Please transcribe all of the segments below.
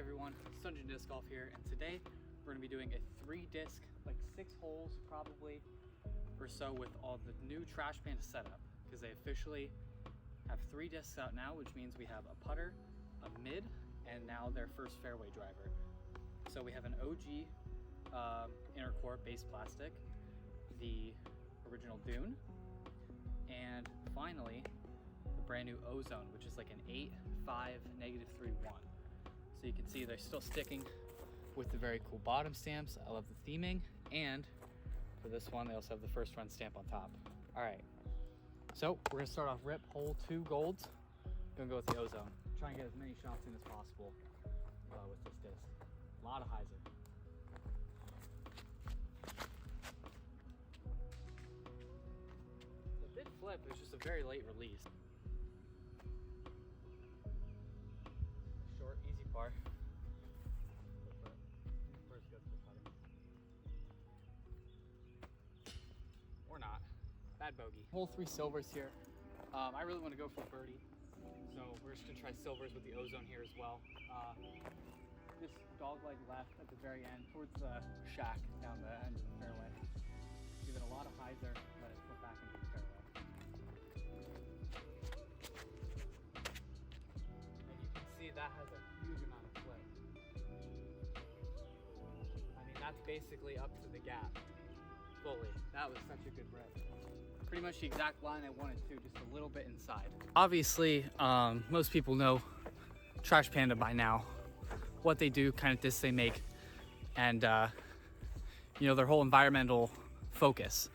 everyone, Sungeon Disc Golf here, and today we're going to be doing a 3-disc, like 6 holes probably or so, with all the new Trash Panda setup, because they officially have 3 discs out now, which means we have a putter, a mid, and now their first fairway driver. So we have an OG inner core base plastic, the original Dune, and finally the brand new Ozone, which is like an 8.5 -3.1. So you can see they're still sticking with the very cool bottom stamps. I love the theming, and for this one they also have the first run stamp on top. All right, so we're gonna start off rip hole 2 golds. Gonna go with the Ozone. Try and get as many shots in as possible with this disc. A lot of hyzer. The bit flip is just a very late release. Short, easy par. First goes to the putter. Or not. Bad bogey. Hole 3 silvers here. I really want to go for birdie, so we're just gonna try silvers with the Ozone here as well. Just dog leg left at the very end, towards the shack down the end of the fairway. Give it a lot of hyzer, let it flip back into the fairway. And you can see that has a huge amount of flip. I mean, that's basically up to the gap, fully. That was such a good rip. Pretty much the exact line I wanted to, just a little bit inside. Obviously, most people know Trash Panda by now, what they do, kind of discs they make, and you know, their whole environmental focus.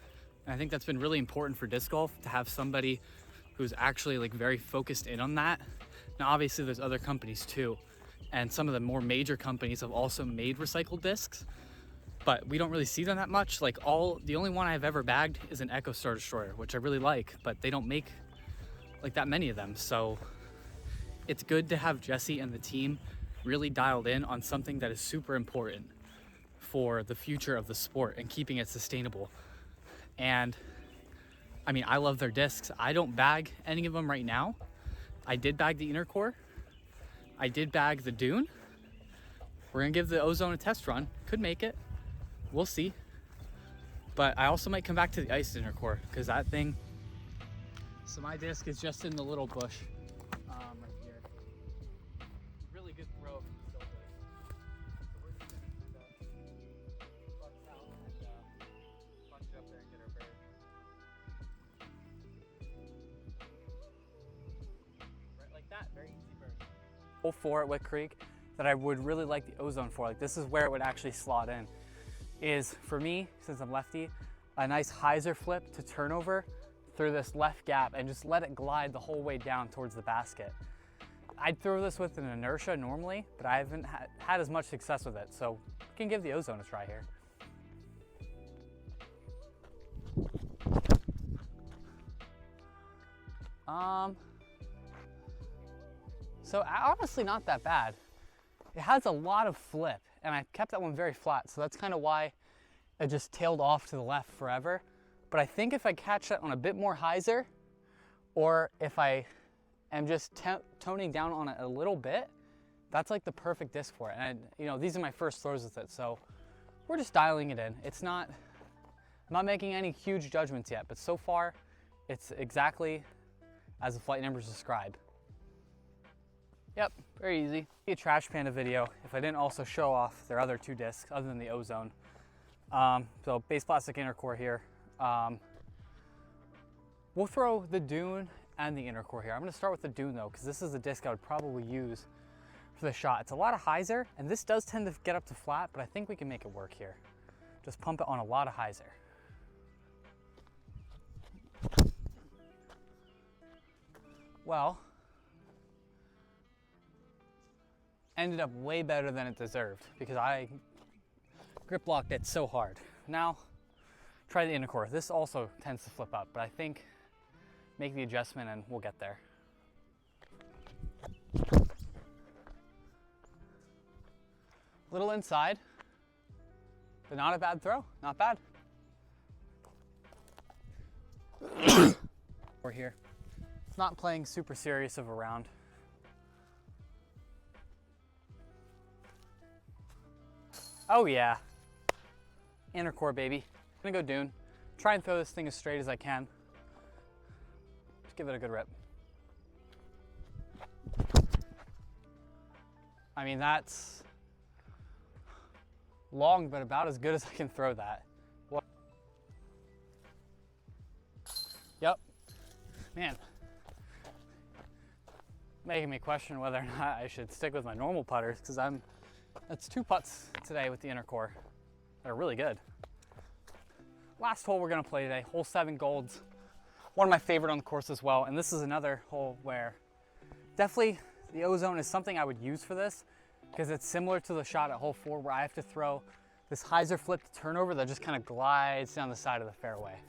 And I think that's been really important for disc golf, to have somebody who's actually like very focused in on that. Now obviously there's other companies too, and some of the more major companies have also made recycled discs, but we don't really see them that much. Like the only one I've ever bagged is an Echo Star Destroyer, which I really like, but they don't make like that many of them. So it's good to have Jesse and the team really dialed in on something that is super important for the future of the sport and keeping it sustainable. And I mean, I love their discs. I don't bag any of them right now. I did bag the inner core. I did bag the Dune. We're gonna give the Ozone a test run. Could make it. We'll see. But I also might come back to the iced inner core, because that thing, so my disc is just in the little bush right here. Really good throw from the silver. So we're just gonna kind of flex out and punch it up there and get our bird. Right like that, very easy bird. Hole 4 at Wick Creek that I would really like the Ozone for, like this is where it would actually slot in, is for me, since I'm lefty, a nice hyzer flip to turnover through this left gap and just let it glide the whole way down towards the basket. I'd throw this with an inertia normally, but I haven't had as much success with it, so we can give the Ozone a try here. So honestly not that bad. It has a lot of flip, and I kept that one very flat, so that's kind of why it just tailed off to the left forever. But I think if I catch that on a bit more hyzer, or if I am just toning down on it a little bit, that's like the perfect disc for it. And you know, these are my first throws with it, so we're just dialing it in. I'm not making any huge judgments yet, but so far it's exactly as the flight numbers describe. Yep, very easy. Be a Trash Panda video if I didn't also show off their other 2 discs other than the Ozone. So base plastic inner core here. We'll throw the Dune and the inner core here. I'm gonna start with the Dune though, because this is the disc I would probably use for the shot. It's a lot of hyzer, and this does tend to get up to flat, but I think we can make it work here. Just pump it on a lot of hyzer. Well, ended up way better than it deserved, because I grip locked it so hard. Now, try the inner core. This also tends to flip up, but I think make the adjustment and we'll get there. Little inside, but not a bad throw, not bad. We're here. It's not playing super serious of a round. Oh yeah, inner core baby. I'm gonna go dune. Try and throw this thing as straight as I can. Just give it a good rip. I mean, that's long, but about as good as I can throw that. What? Yep, man. Making me question whether or not I should stick with my normal putters, because that's 2 putts today with the inner core that are really good. Last hole we're gonna play today, hole 7 golds. One of my favorite on the course as well, and this is another hole where definitely the Ozone is something I would use for this, because it's similar to the shot at hole 4 where I have to throw this hyzer flip to turnover that just kind of glides down the side of the fairway.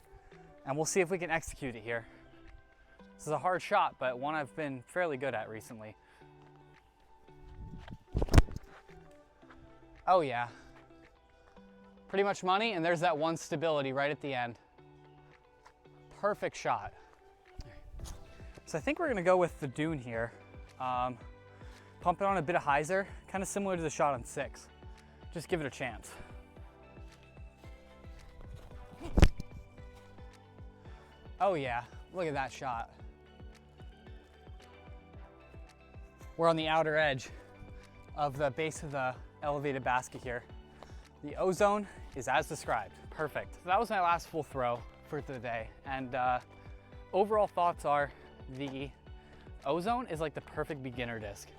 And we'll see if we can execute it here. This is a hard shot, but one I've been fairly good at recently. Oh yeah. Pretty much money, and there's that one stability right at the end. Perfect shot. So I think we're gonna go with the dune here. Pump it on a bit of hyzer, kind of similar to the shot on 6. Just give it a chance. Oh yeah, look at that shot. We're on the outer edge of the base of the elevated basket here. The Ozone is as described, perfect. So that was my last full throw for the day. And overall thoughts are the Ozone is like the perfect beginner disc.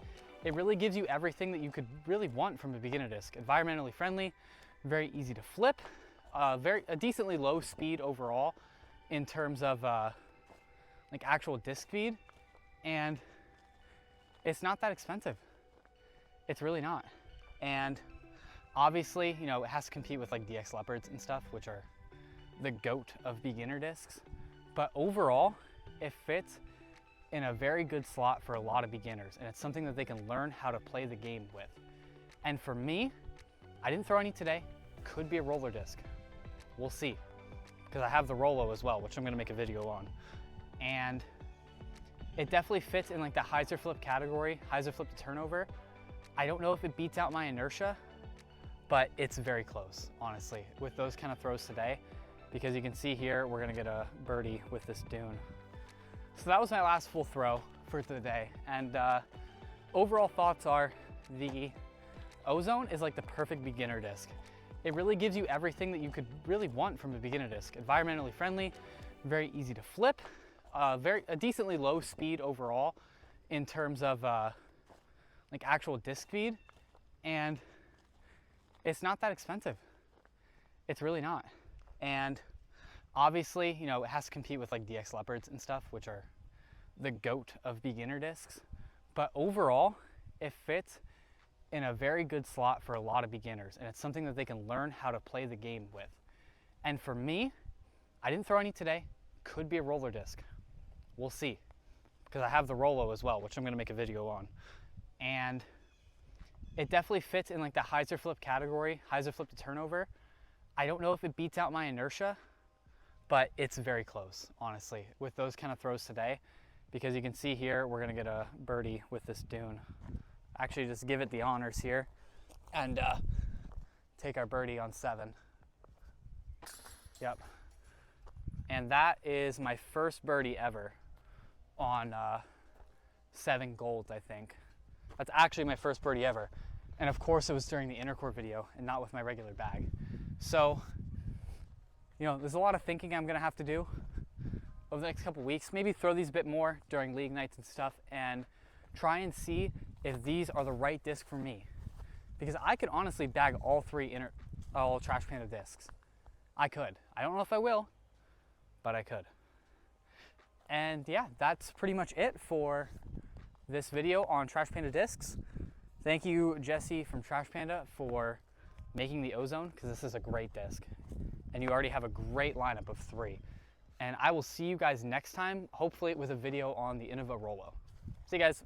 It really gives you everything that you could really want from a beginner disc. Environmentally friendly, very easy to flip, a decently low speed overall in terms of like actual disc speed, and it's not that expensive. It's really not. And obviously, you know, it has to compete with like DX Leopards and stuff, which are the GOAT of beginner discs. But overall, it fits in a very good slot for a lot of beginners, and it's something that they can learn how to play the game with. And for me, I didn't throw any today. Could be a roller disc. We'll see, because I have the Rolo as well, which I'm gonna make a video on. And it definitely fits in like the hyzer flip category, hyzer flip to turnover. I don't know if it beats out my inertia, but it's very close, honestly, with those kind of throws today, because you can see here, we're gonna get a birdie with this dune. So that was my last full throw for the day. And overall thoughts are the Ozone is like the perfect beginner disc. It really gives you everything that you could really want from a beginner disc. Environmentally friendly, very easy to flip, a decently low speed overall in terms of like actual disc speed, and it's not that expensive. It's really not. And obviously, you know, it has to compete with like DX Leopards and stuff, which are the GOAT of beginner discs. But overall, it fits in a very good slot for a lot of beginners, and it's something that they can learn how to play the game with. And for me, I didn't throw any today. Could be a roller disc. We'll see, because I have the Rolo as well, which I'm gonna make a video on. And it definitely fits in like the hyzer flip category, hyzer flip to turnover. I don't know if it beats out my inertia, but it's very close, honestly, with those kind of throws today, because you can see here, we're gonna get a birdie with this dune. Actually, just give it the honors here and take our birdie on 7. Yep. And that is my first birdie ever on 7 golds, I think. That's actually my first birdie ever. And of course it was during the inner core video and not with my regular bag. So, you know, there's a lot of thinking I'm gonna have to do over the next couple weeks. Maybe throw these a bit more during league nights and stuff, and try and see if these are the right disc for me. Because I could honestly bag all 3 all Trash Panda discs. I could. I don't know if I will, but I could. And yeah, that's pretty much it for this video on Trash Panda discs. Thank you, Jesse from Trash Panda, for making the Ozone, because this is a great disc. And you already have a great lineup of 3. And I will see you guys next time, hopefully with a video on the Innova Rolo. See you guys.